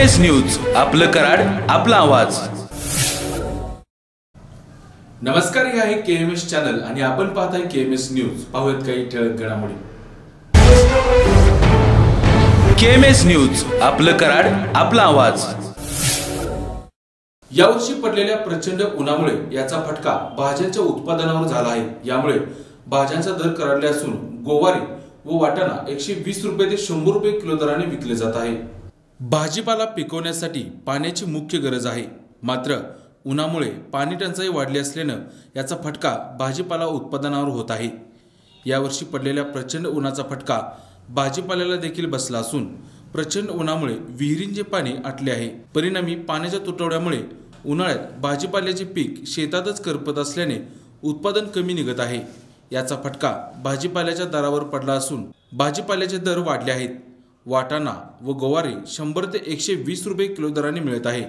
KMS news, आपलं कराड, आपला आवाज। नमस्कार, हे आहे केएमएस चॅनल आणि आपण पाहताय केएमएस न्यूज। पाहूयात काही ठळक घडामोडी। केएमएस न्यूज, आपलं कराड, आपला आवाज। यावर्षी पडलेल्या प्रचंड उन्हामुळे याचा फटका भाज्यांच्या उत्पादनावर झाला आहे। यामुळे भाज्यांचा दर कडाडले असून गोवारी व वाटाणा 120 रुपये ते 100 रुपये किलो दराने विकले जात आहे। भाजीपाला पिकवण्यासाठी पाण्याची मुख्य गरज आहे, मात्र उन्हामुळे पाणी टंचाई वाढली असल्याने याचा फटका भाजीपाला उत्पादनावर होत आहे। यावर्षी पडलेल्या प्रचंड उन्हाचा फटका भाजीपाल्याला देखील बसला असून प्रचंड उन्हामुळे विहिरींचे पाणी आटले आहे। परिणामी पाण्याच्या तुटवड्यामुळे उन्हाळ्यात भाजीपाल्याचे पीक शेतातच करपत असल्याने उत्पादन कमी निघत आहे। याचा फटका भाजीपाल्याच्या दरावर पडला असून भाजीपाल्याचे दर वाढले आहेत। वाटाणा व गवारी 100 ते 120 रुपये किलो दराने मिळत आहे,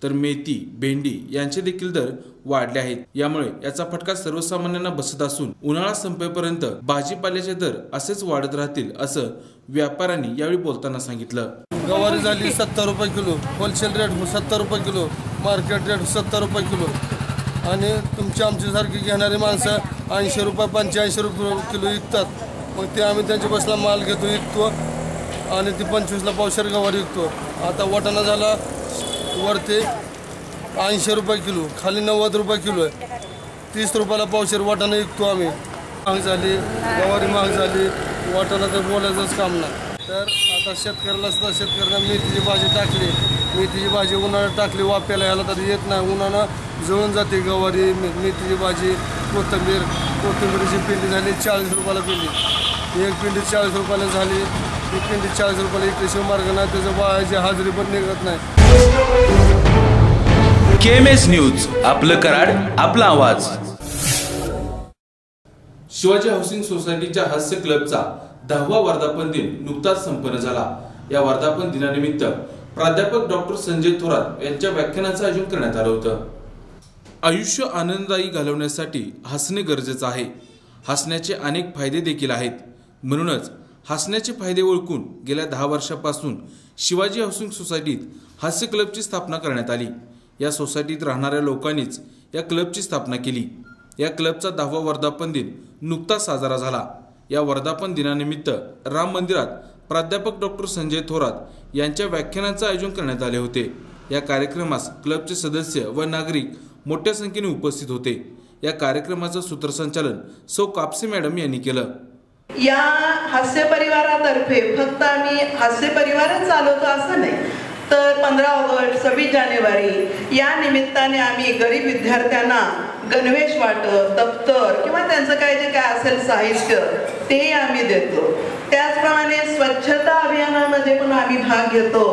तर मेथी, भेंडी यांचे देखील दर वाढले आहेत। यामुळे याचा फटका सर्वसामान्यांना बसत असून उन्हाळा संपेपर्यंत भाजीपाल्याचे दर असेच वाढत राहतील असं व्यापाऱ्यांनी यावेळी बोलताना सांगितलं। गवारी झाली 70 रुपये किलो, होलसेल रेट 70 रुपये किलो, मार्केट रेट 70 रुपये किलो आणि आमच्यासारखी घेणारी माणसं 80 रुपये 85 रुपये किलो विकतात। मग ते आम्ही त्यांच्या बसला माल घेतो, विकतो आणि ती 25ला पावशेर गवारी विकतो। आता वाटाणा झाला वरती 80 रुपये किलो, खाली 90 रुपये किलो आहे। 30 रुपयाला पावशेर वाटाणा विकतो आम्ही। महाग झाली गवारी, महाग झाली वाटाणा, तर बोलायचंच काम नाही। तर आता शेतकऱ्याला सुद्धा शेतकऱ्यांना मेथीची भाजी टाकली, मेथीची भाजी उन्हाळ्यात टाकली, वाप्याला यायला तर येत नाही, उन्हानं जळून जाते गवारी। मेथीची भाजी, कोथिंबीरची पिंडी झाली 40 रुपयाला पिंडी, एक पिंडी 40 रुपयाला झाली, एक पिंडी 40 रुपयाला इकडे मार्ग नाही, त्याचं बाळाची हाजरी पण निघत नाही। केएमएस न्यूज, आपलं कराड, आपला आवाज। शिवाजी हाऊसिंग सोसायटीच्या हास्य क्लबचा 10वा वर्धापन दिन नुकताच संपन्न झाला। या वर्धापन दिनानिमित्त प्राध्यापक डॉक्टर संजय थोरात यांच्या व्याख्यानाचं आयोजन करण्यात आलं होतं। आयुष्य आनंददायी घालवण्यासाठी हसणे गरजेचं आहे। हसण्याचे अनेक फायदे देखील आहेत, म्हणूनच हसण्याचे फायदे ओळखून गेल्या 10 वर्षापासून शिवाजी हाऊसिंग सोसायटीत हास्य क्लबची स्थापना करण्यात आली। या सोसायटीत राहणाऱ्या लोकांनीच या क्लबची स्थापना केली। या क्लबचा 10वा वर्धापन दिन नुकताच साजरा झाला। या वर्धापन दिनानिमित्त राम मंदिरात प्राध्यापक डॉक्टर संजय थोरात यांच्या व्याख्यानाचं आयोजन करण्यात आले होते। या कार्यक्रमास क्लबचे सदस्य व नागरिक मोठ्या संख्येने उपस्थित होते। या कार्यक्रमाचं सूत्रसंचालन सौ कापसे मॅडम यांनी केलं। या हास्य परिवारातर्फे फक्त आम्ही हास्य परिवारच चालवतो असं नाही, तर 15 ऑगस्ट 26 जानेवारी या निमित्ताने आम्ही गरीब विद्यार्थ्यांना गणवेश वाटप, दप्तर किंवा त्यांचं जे काय असेल साहित्य ते आम्ही देतो। त्याचप्रमाणे स्वच्छता अभियानामध्ये पण आम्ही भाग घेतो।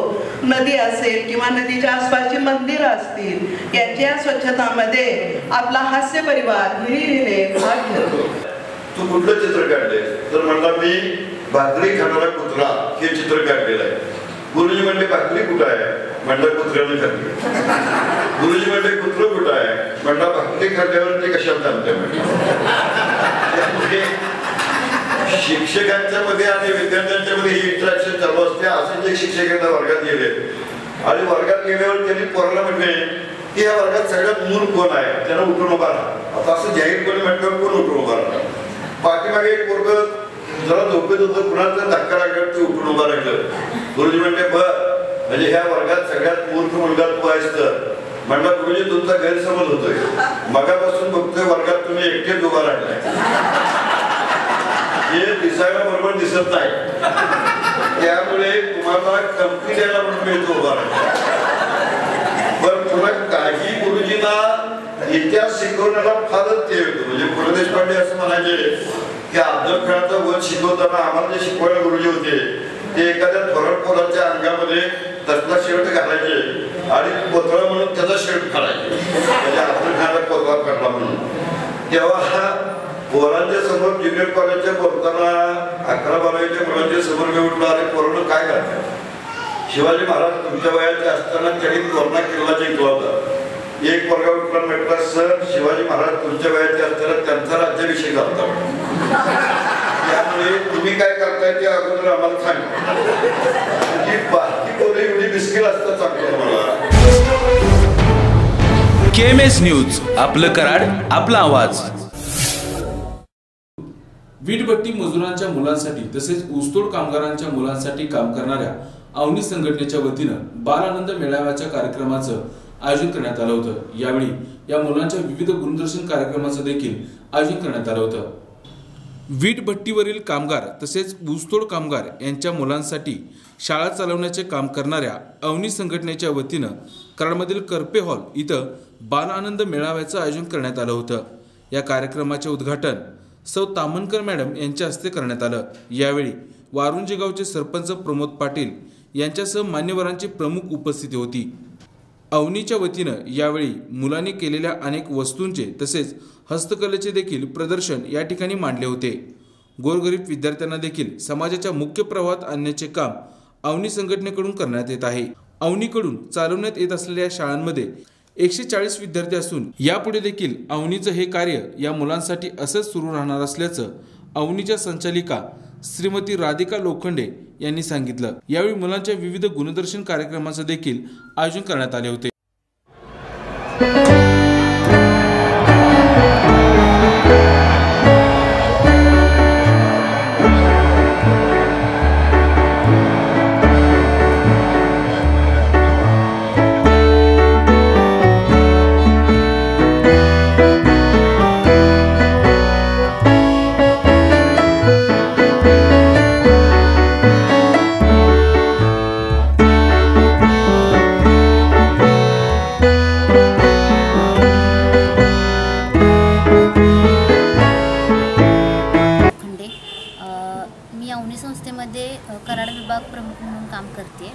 नदी असेल किंवा नदीच्या आसपासची मंदिरं असतील याच्या स्वच्छतामध्ये आपला हास्य परिवार हिरिरीने भाग घेतो। तू कुठलं चित्र काढले तर म्हणला मी भाकरी खाणारा कुत्रा हे चित्र काढलेलं आहे। गुरुजी म्हणले भाकरी कुठं आहे, म्हणलं कुत्र्याने खाल्ली। गुरुजी म्हणले कुत्र कुठं आहे, म्हणला भाकरी खाल्ल्यावर ते कशाला चालतंय म्हणजे। शिक्षकांच्या मध्ये आणि विद्यार्थ्यांच्या मध्ये ही इंटरॅक्शन चालू असते। असे जे शिक्षकांना वर्गात गेले आणि वर्गात गेल्यावर त्यांनी पोराला म्हणले की या वर्गात सगळ्यात मूल कोण आहे, त्याला उठून उभा राहा। आता असं जाहीरपणे म्हटल्यावर कोण उठून उभा राहा। पाठीमागे एक पोरग जरा झोपेत होतं, कुणाचा धक्का लागल्यावर ते उठून उभा राहिलं। गुरुजी म्हणले बर म्हणजे ह्या वर्गात सगळ्यात मूर्ख मुलगा तू आहेस तर, म्हणला गुरुजी तुमचा गैरसमज होतोय, मगापासून बघतोय वर्गात तुम्ही एकटेच उभा राहिलाय, हे दिसायला बरोबर दिसत नाही, त्यामुळे तुम्हाला कंपनी द्यायला म्हणून मिळतो उभा राहिला। पण पुन्हा काही गुरुजींना इतिहास शिकवण्याला फारच ते होतं। म्हणजे पु ल देशपांडे असं म्हणायचे की अब्दुल खेळाचा वध शिकवताना आम्हाला जे शिकवायला गुरुजी होते ते एखाद्या थोरात पोराच्या अंगामध्ये तसला शर्ट घालायचे आणि कोथळा म्हणून त्याचा शर्ट घालायचे, म्हणजे अब्दुल खेळाचा कोथळा काढला म्हणून। तेव्हा पोरांच्या समोर ज्युनियर कॉलेजच्या बोलताना 11-12च्या मुलांच्या समोर मी उठलो, अरे पोरांना काय करतात, शिवाजी महाराज तुमच्या वयाचे असताना त्यांनी तोरणा किल्ला जिंकला होता। एक वर्गा उठला म्हटलं सर शिवाजी महाराज तुमच्या वयाचे असताना त्यांचा राज्याभिषेक झाला, त्यामुळे तुम्ही काय करताय ते अगोदर आम्हाला सांगा। पोरं एवढी बिस्किट असतात सांगतो मला. KMS न्यूज, आपलं कराड, आपला आवाज. वीटभट्टी मजुरांच्या मुलांसाठी तसेच ऊसतोड कामगारांच्या मुलांसाठी काम करणाऱ्या अवनी संघटनेच्या वतीनं बाल आनंद मेळाव्याच्या कार्यक्रमाचं आयोजन करण्यात आलं होतं. यावेळी या मुलांच्या विविध गुणदर्शन कार्यक्रमाचं देखील आयोजन करण्यात आलं होतं. वीटभट्टीवरील कामगार तसेच ऊसतोड कामगार यांच्या मुलांसाठी शाळा चालवण्याचे काम करणाऱ्या अवनी संघटनेच्या वतीनं कराडमधील करपे हॉल इथं बाल आनंद मेळाव्याचं आयोजन करण्यात आलं होतं. या कार्यक्रमाचे उद्घाटन सौ तामणकर मॅडम यांच्या हस्ते करण्यात आलं. यावेळी वारुंजे गावचे सरपंच प्रमोद पाटील यांच्यासह मान्यवरांची प्रमुख उपस्थिती होती. अवनीच्या वतीनं यावेळी मुलांनी केलेल्या अनेक वस्तूंचे तसेच हस्तकलेचे देखील प्रदर्शन या ठिकाणी मांडले होते. गोरगरीब विद्यार्थ्यांना देखील समाजाच्या मुख्य प्रवाहात आणण्याचे काम अवनी संघटनेकडून करण्यात येत आहे. अवनीकडून चालवण्यात येत असलेल्या शाळांमध्ये 140 विद्यार्थी असून यापुढे देखील अवनीचं हे कार्य या मुलांसाठी असंच सुरू राहणार असल्याचं अवनीच्या संचालिका श्रीमती राधिका लोखंडे यांनी सांगितलं. यावेळी मुलांच्या विविध गुणदर्शन कार्यक्रमाचं देखील आयोजन करण्यात आले होते. कराड विभाग प्रमुख म्हणून काम करते.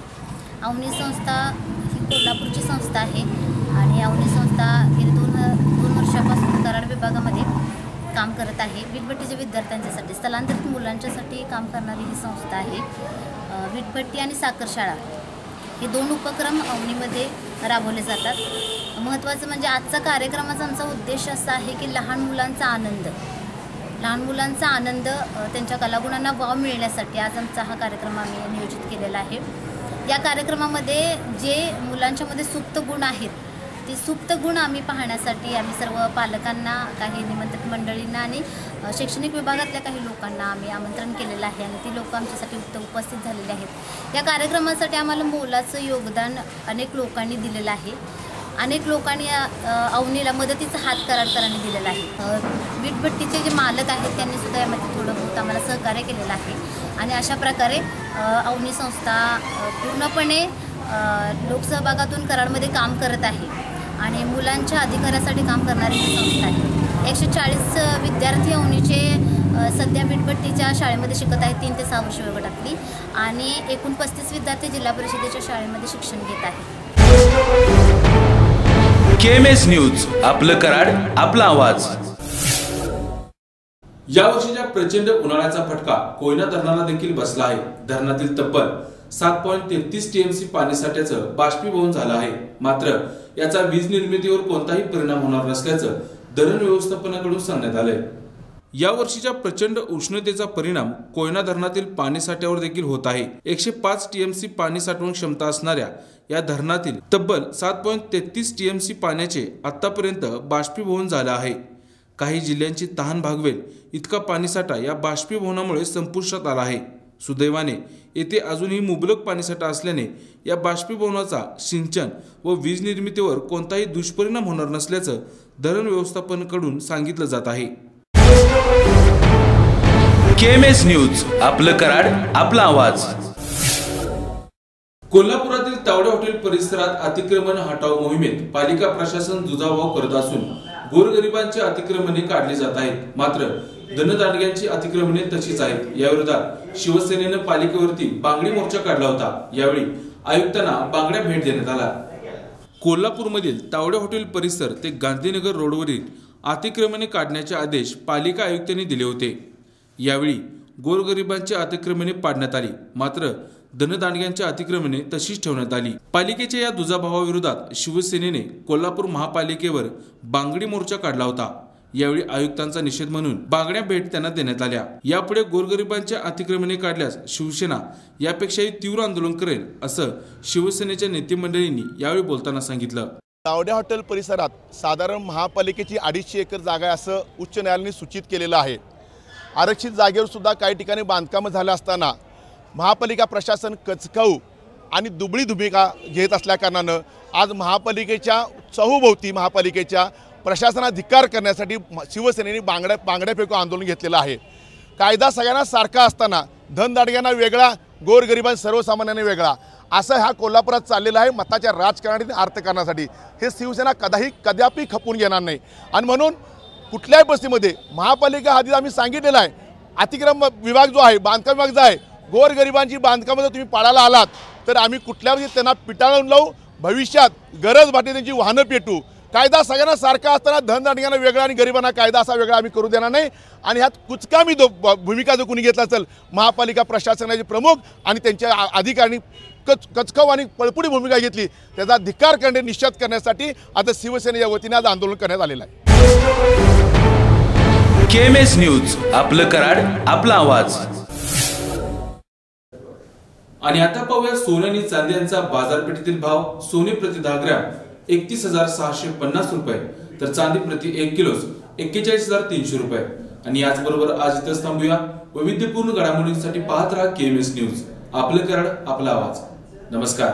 अवनी संस्था ही कोल्हापूरची संस्था आहे आणि अवनी संस्था गेली दोन वर्षापासून कराड विभागामध्ये काम करत आहे. वीटभट्टीच्या विद्यार्थ्यांच्यासाठी स्थलांतरित मुलांच्यासाठी काम करणारी ही संस्था आहे. वीटभट्टी आणि साखर शाळा हे 2 उपक्रम अवनीमध्ये राबवले जातात. महत्त्वाचं म्हणजे आजचा कार्यक्रमाचा आमचा उद्देश असा आहे की लहान मुलांचा आनंद त्यांच्या कलागुणांना वाव मिळण्यासाठी आज आमचा हा कार्यक्रम आम्ही नियोजित केलेला आहे. या कार्यक्रमामध्ये जे मुलांच्यामध्ये सुप्त गुण आहेत ते सुप्त गुण आम्ही पाहण्यासाठी आम्ही सर्व पालकांना, काही निमंत्रित मंडळींना आणि शैक्षणिक विभागातल्या काही लोकांना आम्ही आमंत्रण केलेलं आहे आणि ती लोक आमच्यासाठी उपस्थित झालेले आहेत. या कार्यक्रमासाठी आम्हाला मोलाचं योगदान अनेक लोकांनी दिलेलं आहे. अनेक लोकांनी अवनीला मदतीचा हात कराडकरांनी दिलेला आहे. वीटभट्टीचे जे मालक आहेत त्यांनी सुद्धा यामध्ये थोडं बहुत आम्हाला सहकार्य केलेलं आहे आणि अशा प्रकारे अवनी संस्था पूर्णपणे लोकसहभागातून कराडमध्ये काम करत आहे आणि मुलांच्या अधिकारासाठी काम करणारी ही संस्था आहे. 140 विद्यार्थी अवनीचे सध्या वीटभट्टीच्या शाळेमध्ये शिकत आहेत. 3 ते 6 वर्ष वयोगटातली आणि एकूण 35 विद्यार्थी जिल्हा परिषदेच्या शाळेमध्ये शिक्षण घेत आहेत. KMS न्यूज, आपलं कराड, आपला आवाज. यावर्षीच्या प्रचंड उन्हाळ्याचा फटका कोयना धरणाला देखील बसला आहे. धरणातील तब्बल 7.33 TMC पाणीसाठ्याचं बाष्पीभवन झालं आहे. मात्र याचा वीज निर्मितीवर कोणताही परिणाम होणार नसल्याचं धरण व्यवस्थापनाकडून सांगण्यात आलंय. या वर्षीच्या प्रचंड उष्णतेचा परिणाम कोयना धरणातील पाणीसाठ्यावर देखील होत आहे. 105 TMC पाणी साठवण क्षमता असणाऱ्या या धरणातील तब्बल 7.33 TMC पाण्याचे आतापर्यंत बाष्पीभवन झालं आहे. काही जिल्ह्यांची तहान भागवेल इतका पाणीसाठा या बाष्पीभवनामुळे संपुष्टात आला आहे. सुदैवाने येथे अजूनही मुबलक पाणीसाठा असल्याने या बाष्पीभवनाचा सिंचन व वीज निर्मितीवर कोणताही दुष्परिणाम होणार नसल्याचं धरण व्यवस्थापनाकडून सांगितलं जात आहे. KMS न्यूज, आपलं कराड, आपला आवाज. कोल्हापुरातील तावडे हॉटेल परिसरात अतिक्रमण हटाव मोहिमेत पालिका प्रशासन जुजाभाव करत असून गोरगरिबांची अतिक्रमणे काढली जात आहेत. मात्र धनदांडग्यांची अतिक्रमणे तशीच आहेत. याविरोधात शिवसेनेनं पालिकेवरती बांगडी मोर्चा काढला होता. यावेळी आयुक्तांना बांगड्या भेट देण्यात आला. कोल्हापूरमधील तावडे हॉटेल परिसर ते गांधीनगर रोडवरील अतिक्रमणे काढण्याचे आदेश पालिका आयुक्तांनी दिले होते. यावेळी गोरगरिबांची अतिक्रमणे पाडण्यात आली. मात्र धनदांडग्यांची अतिक्रमणे तशीच ठेवण्यात आली. पालिकेच्या या दुजाभावाविरोधात शिवसेनेने कोल्हापूर महापालिकेवर बांगडी मोर्चा काढला होता. यावेळी आयुक्तांचा निषेध म्हणून बांगड्या भेट त्यांना देण्यात आल्या। यापुढे गोरगरिबांच्या अतिक्रमणे काढल्यास शिवसेना यापेक्षाही तीव्र आंदोलन करेल असं शिवसेनेच्या नेते मंडळींनी यावेळी बोलताना सांगितलं। तावडे हॉटेल परिसरात साधारण महापालिकेची 250 एकर जागा आहे असं उच्च न्यायालयाने सूचित केलेलं आहे। आरक्षित जागेवर सुद्धा काही ठिकाणी बांधकामं झालं असताना महापालिका प्रशासन कचकाऊ आणि दुबळी भूमिका घेत असल्या कारणानं आज महापालिकेच्या चहूभोवती महापालिकेच्या प्रशासनात धिक्कार करण्यासाठी शिवसेनेने बांगड्या फेकून आंदोलन घेतलेलं आहे। कायदा सगळ्यांना सारखा असताना धनदाडग्यांना वेगळा, गोरगरिबांना सर्वसामान्यांना वेगळा असं हा कोल्हापुरात चाललेलं आहे मताच्या राजकारणासाठी अर्थकारणासाठी। हे शिवसेना कदापि खपून घेणार नाही आणि म्हणून कुठल्याही परिस्थितीमध्ये महापालिका हद्दीत आम्ही सांगितलेलं आहे अतिक्रम विभाग जो आहे, बांधकाम विभाग जो आहे, गोरगरिबांची बांधकामं जर तुम्ही पाळायला आलात तर आम्ही कुठल्याही त्यांना पिटाळून लावू, भविष्यात गरज वाटे त्यांची वाहनं पेटू। कायदा सगळ्यांना सारखा असताना धनदाडग्यांना वेगळा आणि गरिबांना कायदा असा वेगळा आम्ही करू देणार नाही आणि ह्यात कुचकामी भूमिका जर कुणी घेतला असेल महापालिका प्रशासनाचे प्रमुख आणि त्यांच्या अधिकाऱ्यांनी कचकाऊ आणि पळपुडी भूमिका घेतली त्याचा धिक्कार करणे निश्चित करण्यासाठी आता शिवसेनेच्या वतीने आज आंदोलन करण्यात आलेलं आहे। केएमएस न्यूज, आपलं कराड, आपला आवाज। आणि आता पाहूया सोने आणि चांदी यांचा बाजारपेठेतील भाव। सोने प्रति 10 ग्रॅम 31,650 रुपये तर चांदी प्रति 1 किलो 41,300 रुपये। आणि याचबरोबर आज इथंच थांबूया। वैविध्यपूर्ण घडामोडींसाठी पाहत राहा केएमएस न्यूज, आपलं कराड, आपला आवाज। नमस्कार।